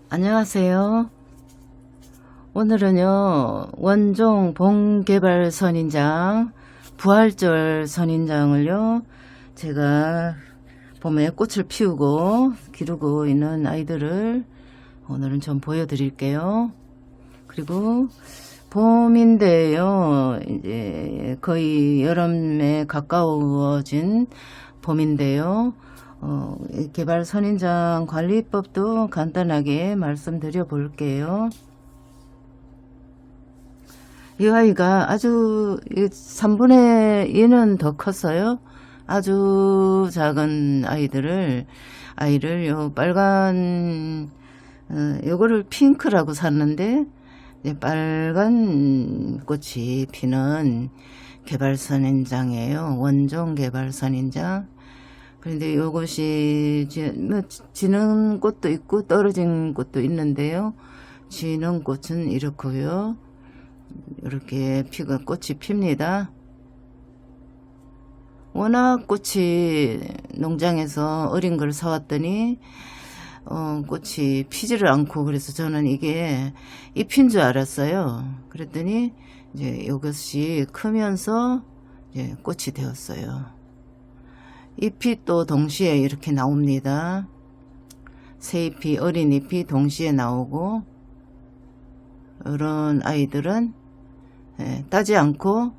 안녕하세요. 오늘은요, 원종 봄개발 선인장, 부활절 선인장을요, 제가 봄에 꽃을 피우고 기르고 있는 아이들을 오늘은 좀 보여드릴게요. 그리고 봄인데요, 이제 거의 여름에 가까워진 봄인데요. 개발 선인장 관리법도 간단하게 말씀드려 볼게요. 이 아이가 아주 3분의 2는 더 컸어요. 아주 작은 아이를 요 빨간 요거를 핑크라고 샀는데 빨간 꽃이 피는 개발 선인장이에요. 원종 개발 선인장. 그런데 이것이 지는 꽃도 있고 떨어진 꽃도 있는데요. 지는 꽃은 이렇고요. 이렇게 꽃이 핍니다. 워낙 꽃이 농장에서 어린 걸 사왔더니 꽃이 피지를 않고, 그래서 저는 이게 잎인 줄 알았어요. 그랬더니 이제 이것이 크면서 이제 꽃이 되었어요. 잎이 또 동시에 이렇게 나옵니다. 새잎이, 어린 잎이 동시에 나오고, 이런 아이들은 따지 않고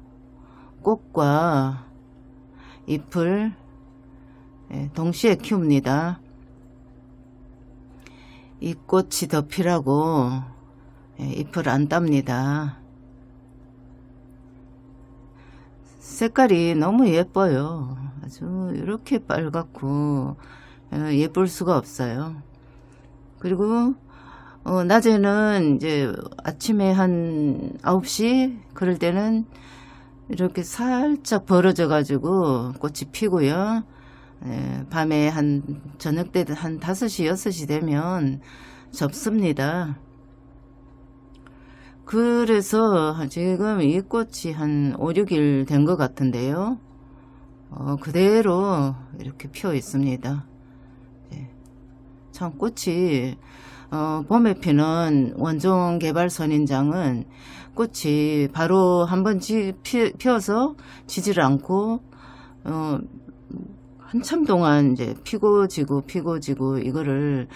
꽃과 잎을 동시에 키웁니다. 이 꽃이 더 피라고 잎을 안 땁니다. 색깔이 너무 예뻐요. 아주 이렇게 빨갛고 예쁠 수가 없어요. 그리고 낮에는 이제 아침에 한 9시 그럴 때는 이렇게 살짝 벌어져 가지고 꽃이 피고요. 밤에 저녁 때 한 5시 6시 되면 접습니다. 그래서 지금 이 꽃이 한 5, 6일 된 것 같은데요. 그대로 이렇게 피어 있습니다. 참 꽃이 봄에 피는 원종 개발 선인장은 꽃이 바로 한번 피어서 지질 않고 한참 동안 이제 피고 지고 이거를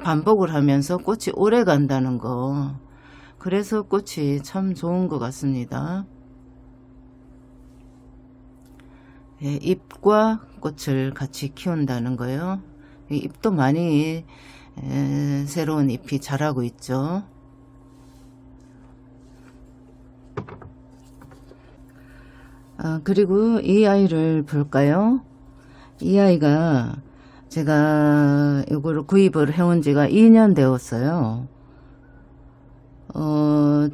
반복을 하면서 꽃이 오래 간다는 거. 그래서 꽃이 참 좋은 것 같습니다. 잎과 꽃을 같이 키운다는 거요. 잎도 많이 새로운 잎이 자라고 있죠. 그리고 이 아이를 볼까요? 이 아이가 제가 이거를 구입을 해온 지가 2년 되었어요.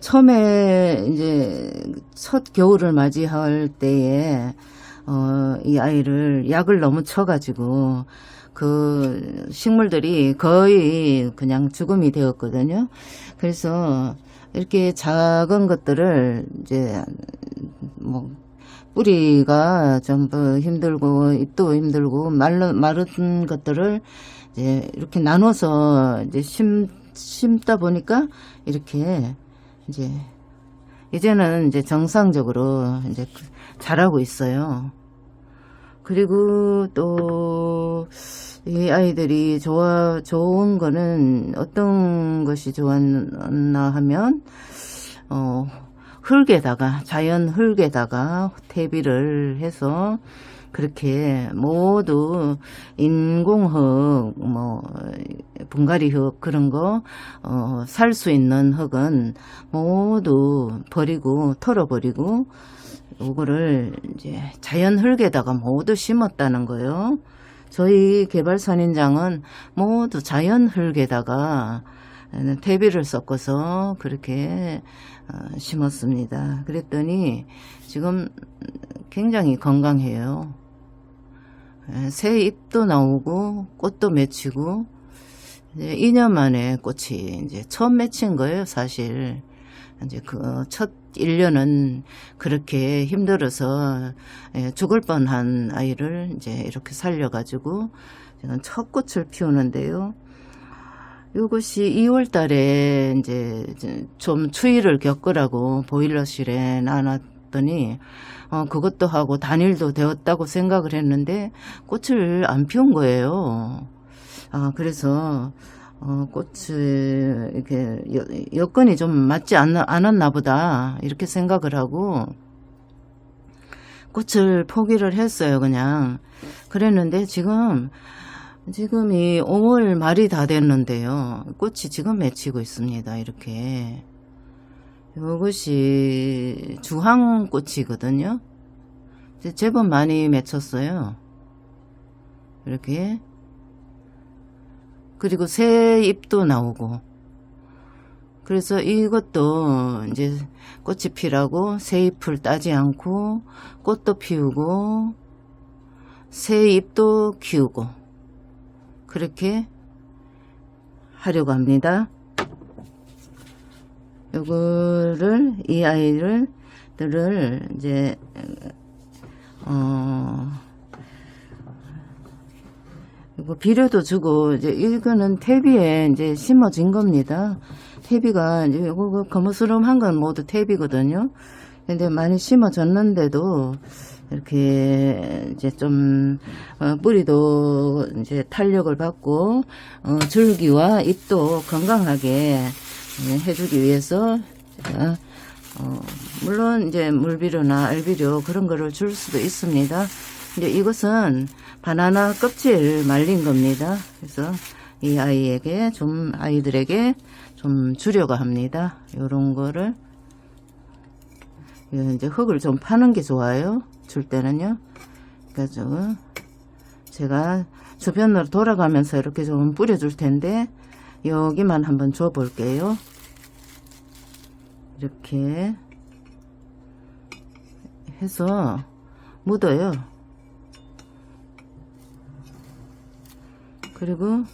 처음에 이제 첫 겨울을 맞이할 때에 이 아이를 약을 너무 쳐가지고 그 식물들이 거의 그냥 죽음이 되었거든요. 그래서 이렇게 작은 것들을 이제 뭐 뿌리가 전부 힘들고 잎도 힘들고 마른 것들을 이제 이렇게 나눠서 이제 심다 보니까 이렇게 이제는 이제 정상적으로 이제 자라고 있어요. 그리고 또 이 아이들이 좋은 거는 어떤 것이 좋았나 하면 자연 흙에다가 퇴비를 해서 그렇게 모두 인공흙, 분갈이흙 그런 거 살 수 있는 흙은 모두 털어버리고 이거를 이제 자연 흙에다가 모두 심었다는 거예요. 저희 개발 선인장은 모두 자연 흙에다가 퇴비를 섞어서 그렇게 심었습니다. 그랬더니 지금 굉장히 건강해요. 새 잎도 나오고 꽃도 맺히고 2년 만에 꽃이 이제 처음 맺힌 거예요, 사실. 이제 그 첫 1년은 그렇게 힘들어서 죽을 뻔한 아이를 이제 이렇게 살려가지고 지금 첫 꽃을 피우는데요. 이것이 2월 달에 이제 좀 추위를 겪으라고 보일러실에 놔놨더니 그것도 하고 단일도 되었다고 생각을 했는데 꽃을 안 피운 거예요. 그래서 꽃을 이렇게 여건이 좀 맞지 않았나 보다 이렇게 생각을 하고 꽃을 포기를 했어요. 그냥 그랬는데 지금이 5월 말이 다 됐는데요. 꽃이 지금 맺히고 있습니다. 이렇게. 이것이 주황꽃이거든요. 제법 많이 맺혔어요. 이렇게. 그리고 새 잎도 나오고. 그래서 이것도 이제 꽃이 피라고 새 잎을 따지 않고 꽃도 피우고 새 잎도 키우고 그렇게 하려고 합니다. 요거를 이 아이들을 이제 이거 비료도 주고 이제 이거는 퇴비에 이제 심어진 겁니다. 퇴비가 이제 요거 거무스름한 건 모두 퇴비거든요. 근데 많이 심어졌는데도 이렇게 이제 좀 뿌리도 이제 탄력을 받고 줄기와 잎도 건강하게 해주기 위해서 제가 물론 이제 물비료나 알비료 그런 거를 줄 수도 있습니다. 근데 이것은 바나나 껍질 말린 겁니다. 그래서 이 아이들에게 좀 주려고 합니다. 요런 거를 이제 흙을 좀 파는 게 좋아요. 줄 때는요. 그래서 제가 주변으로 돌아가면서 이렇게 좀 뿌려줄 텐데 여기만 한번 줘 볼게요. 이렇게 해서 묻어요. 그리고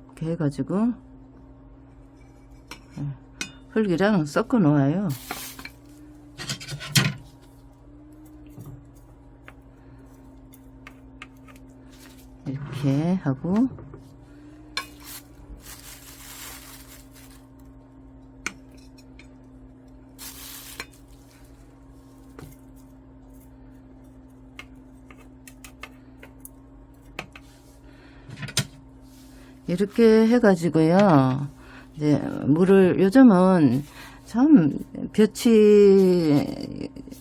이렇게 해가지고 흙이랑 섞어 놓아요. 이렇게 하고 이렇게 해가지고요. 이제 물을 요즘은 참 볕이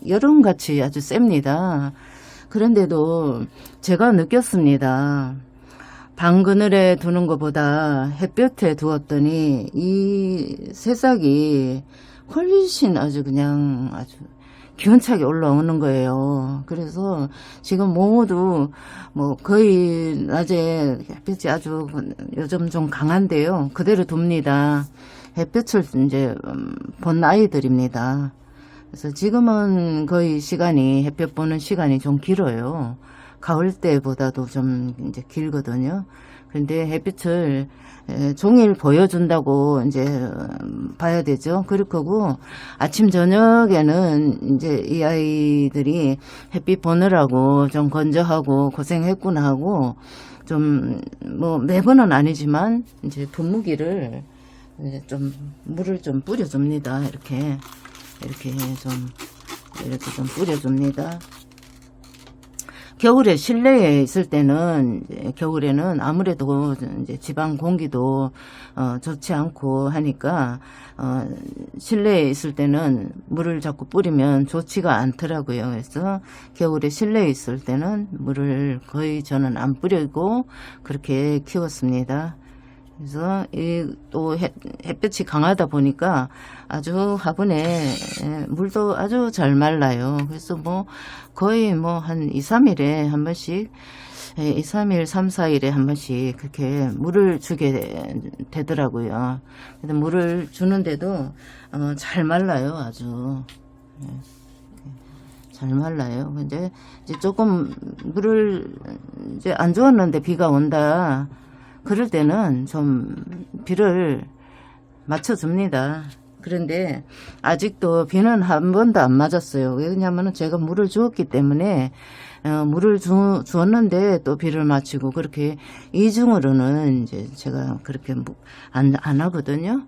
여름같이 아주 셉니다. 그런데도 제가 느꼈습니다. 방 그늘에 두는 것보다 햇볕에 두었더니 이 새싹이 훨씬 아주 그냥 아주 기운차게 올라오는 거예요. 그래서 지금 모두 뭐 거의 낮에 햇빛이 아주 요즘 좀 강한데요. 그대로 둡니다. 햇볕을 이제 본 아이들입니다. 그래서 지금은 거의 햇볕 보는 시간이 좀 길어요. 가을 때보다도 좀 이제 길거든요. 그런데 햇빛을 종일 보여준다고 이제 봐야 되죠. 그렇고 아침 저녁에는 이제 이 아이들이 햇빛 보느라고 좀 건조하고 고생했구나 하고 좀 뭐 매번은 아니지만 이제 분무기를 이제 좀 물을 좀 뿌려줍니다. 이렇게 좀 뿌려줍니다. 겨울에 실내에 있을 때는 겨울에는 아무래도 이제 지방 공기도 좋지 않고 하니까 실내에 있을 때는 물을 자꾸 뿌리면 좋지가 않더라고요. 그래서 겨울에 실내에 있을 때는 물을 거의 저는 안 뿌리고 그렇게 키웠습니다. 그래서 또 햇볕이 강하다 보니까 아주 화분에 물도 아주 잘 말라요. 그래서 뭐 거의 뭐 한 2, 3일에 한 번씩 2, 3일, 3, 4일에 한 번씩 그렇게 물을 주게 되더라고요. 그래서 물을 주는데도 잘 말라요. 아주 잘 말라요. 근데 이제 조금 물을 이제 안 주었는데 비가 온다. 그럴 때는 좀 비를 맞춰줍니다. 그런데 아직도 비는 한 번도 안 맞았어요. 왜냐하면 제가 물을 주었기 때문에 물을 주었는데 또 비를 맞추고 그렇게 이중으로는 이제 제가 그렇게 안 하거든요.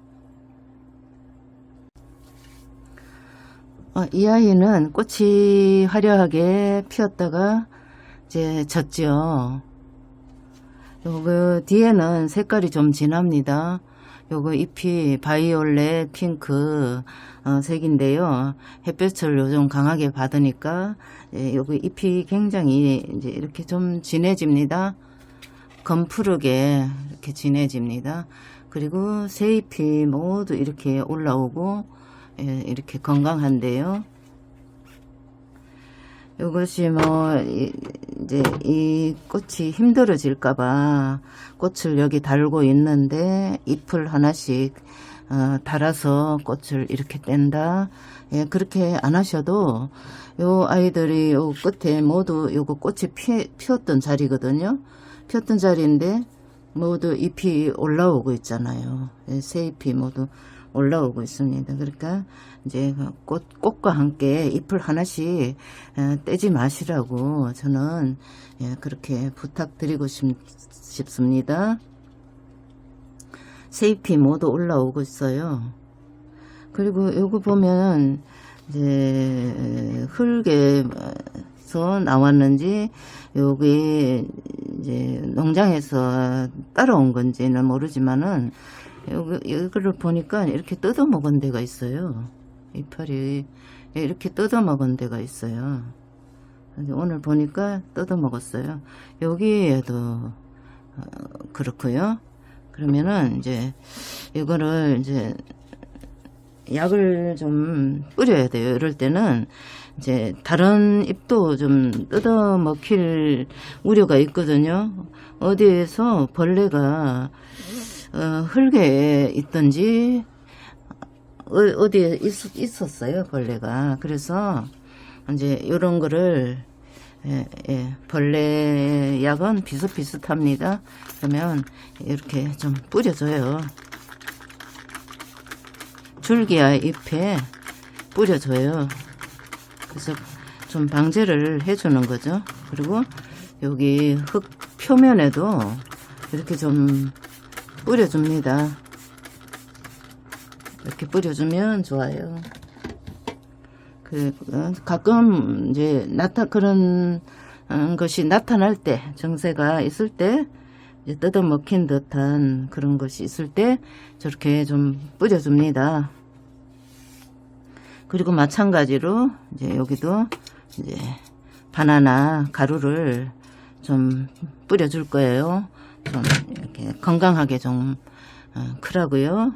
이 아이는 꽃이 화려하게 피었다가 이제 졌죠. 요거 뒤에는 색깔이 좀 진합니다. 요거 잎이 바이올렛 핑크 색인데요. 햇볕을 요즘 강하게 받으니까 요거 잎이 굉장히 이제 이렇게 좀 진해집니다. 검푸르게 이렇게 진해집니다. 그리고 새 잎이 모두 이렇게 올라오고 이렇게 건강한데요. 이것이 뭐 이제 이 꽃이 힘들어질까봐 꽃을 여기 달고 있는데 잎을 하나씩 달아서 꽃을 이렇게 뗀다. 예, 그렇게 안 하셔도 요 아이들이 요 끝에 모두 요거 꽃이 피었던 자리거든요. 피었던 자리인데 모두 잎이 올라오고 있잖아요. 예, 새 잎이 모두 올라오고 있습니다. 그러니까 이제 꽃과 함께 잎을 하나씩 떼지 마시라고 저는 그렇게 부탁드리고 싶습니다. 새 잎이 모두 올라오고 있어요. 그리고 요거 보면 이제 흙에서 나왔는지 여기 이제 농장에서 따라온 건지는 모르지만은 이거를 보니까 이렇게 뜯어 먹은 데가 있어요. 이파리 이렇게 뜯어 먹은 데가 있어요. 오늘 보니까 뜯어 먹었어요. 여기에도 그렇고요. 그러면은 이제 이거를 이제 약을 좀 뿌려야 돼요. 이럴 때는 이제 다른 잎도 좀 뜯어 먹힐 우려가 있거든요. 어디에서 벌레가 흙에 있던지 어디에 있었어요, 벌레가. 그래서 이제 이런 거를 벌레 약은 비슷비슷합니다. 그러면 이렇게 좀 뿌려줘요. 줄기야 잎에 뿌려줘요. 그래서 좀 방제를 해주는 거죠. 그리고 여기 흙 표면에도 이렇게 좀 뿌려줍니다. 이렇게 뿌려주면 좋아요. 가끔 이제 그런 것이 나타날 때, 정세가 있을 때, 이제 뜯어먹힌 듯한 그런 것이 있을 때 저렇게 좀 뿌려줍니다. 그리고 마찬가지로 이제 여기도 이제 바나나 가루를 좀 뿌려줄 거예요. 좀 이렇게 건강하게 좀 크라고요.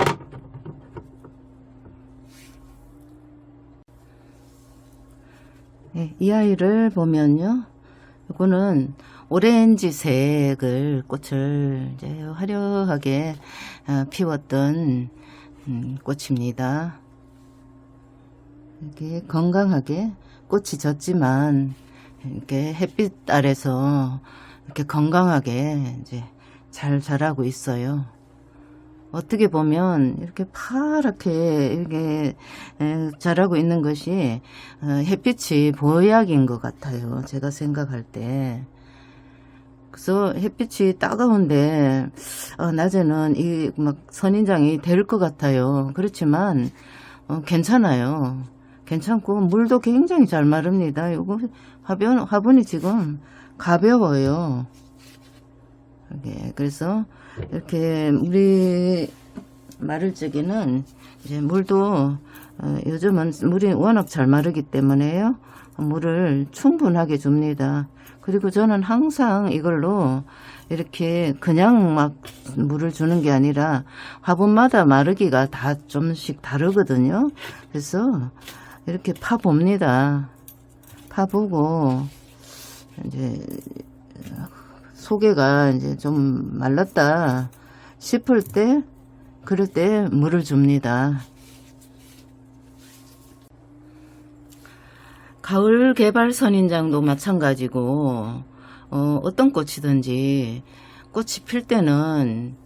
네, 이 아이를 보면요, 이거는 오렌지색을 꽃을 이제 화려하게 피웠던 꽃입니다. 이렇게 건강하게 꽃이 졌지만 이렇게 햇빛 아래서 이렇게 건강하게 이제 잘 자라고 있어요. 어떻게 보면 이렇게 파랗게 이렇게 자라고 있는 것이 햇빛이 보약인 것 같아요. 제가 생각할 때. 그래서 햇빛이 따가운데 낮에는 이 막 선인장이 될 것 같아요. 그렇지만 괜찮아요. 괜찮고 물도 굉장히 잘 마릅니다. 이거 화분이 지금 가벼워요. 그래서 이렇게 물이 마를 적에는 이제 물도 요즘은 물이 워낙 잘 마르기 때문에요. 물을 충분하게 줍니다. 그리고 저는 항상 이걸로 이렇게 그냥 막 물을 주는 게 아니라 화분마다 마르기가 다 좀씩 다르거든요. 그래서 이렇게 파봅니다. 파보고 이제 속에가 이제 좀 말랐다 싶을 때, 그럴 때 물을 줍니다. 가을 개발 선인장도 마찬가지고 어떤 꽃이든지 꽃이 필 때는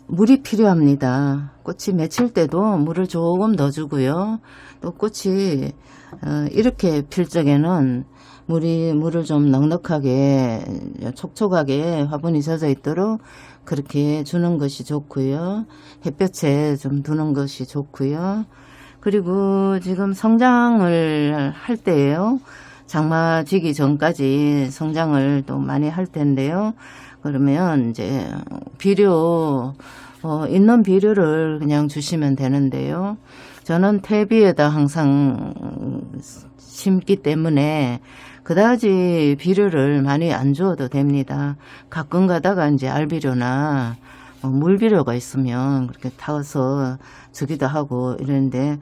물이 필요합니다. 꽃이 맺힐 때도 물을 조금 더 주고요. 또 꽃이 이렇게 필 적에는 물을 좀 넉넉하게 촉촉하게 화분이 젖어 있도록 그렇게 주는 것이 좋고요. 햇볕에 좀 두는 것이 좋고요. 그리고 지금 성장을 할 때예요. 장마 지기 전까지 성장을 또 많이 할 텐데요. 그러면 이제 비료 있는 비료를 그냥 주시면 되는데요. 저는 퇴비에다 항상 심기 때문에 그다지 비료를 많이 안 주어도 됩니다. 가끔 가다가 이제 알비료나 물비료가 있으면 그렇게 타서 주기도 하고 이러는데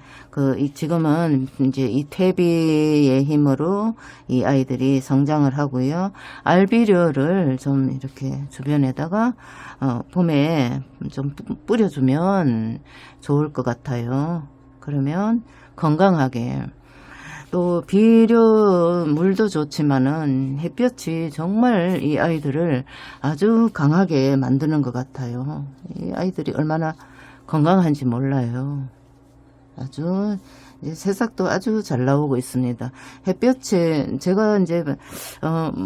지금은 이제 이 퇴비의 힘으로 이 아이들이 성장을 하고요. 알비료를 좀 이렇게 주변에다가 봄에 좀 뿌려주면 좋을 것 같아요. 그러면 건강하게 또 비료 물도 좋지만은 햇볕이 정말 이 아이들을 아주 강하게 만드는 것 같아요. 이 아이들이 얼마나 건강한지 몰라요. 아주 이제 새싹도 아주 잘 나오고 있습니다. 햇볕에 제가 이제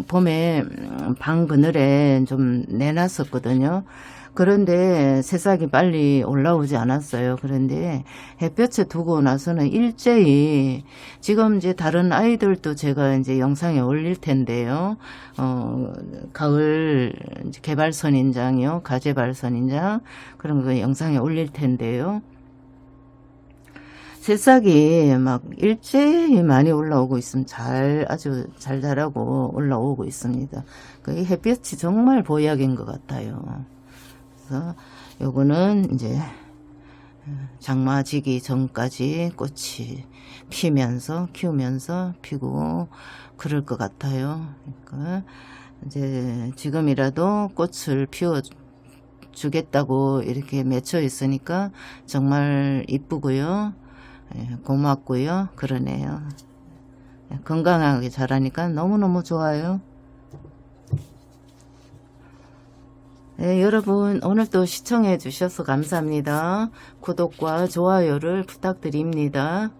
봄에 방 그늘에 좀 내놨었거든요. 그런데 새싹이 빨리 올라오지 않았어요. 그런데 햇볕에 두고 나서는 일제히 지금 이제 다른 아이들도 제가 이제 영상에 올릴 텐데요. 가을 이제 개발선인장이요. 가재발선인장 그런 거 영상에 올릴 텐데요. 새싹이 막 일제히 많이 올라오고 있으면 아주 잘 자라고 올라오고 있습니다. 이 햇볕이 정말 보약인 것 같아요. 그래서 요거는 이제 장마지기 전까지 꽃이 피면서 키우면서 피고 그럴 것 같아요. 그러니까 이제 지금이라도 꽃을 피워 주겠다고 이렇게 맺혀 있으니까 정말 이쁘고요. 고맙고요. 그러네요. 건강하게 자라니까 너무너무 좋아요. 네, 여러분 오늘도 시청해 주셔서 감사합니다. 구독과 좋아요를 부탁드립니다.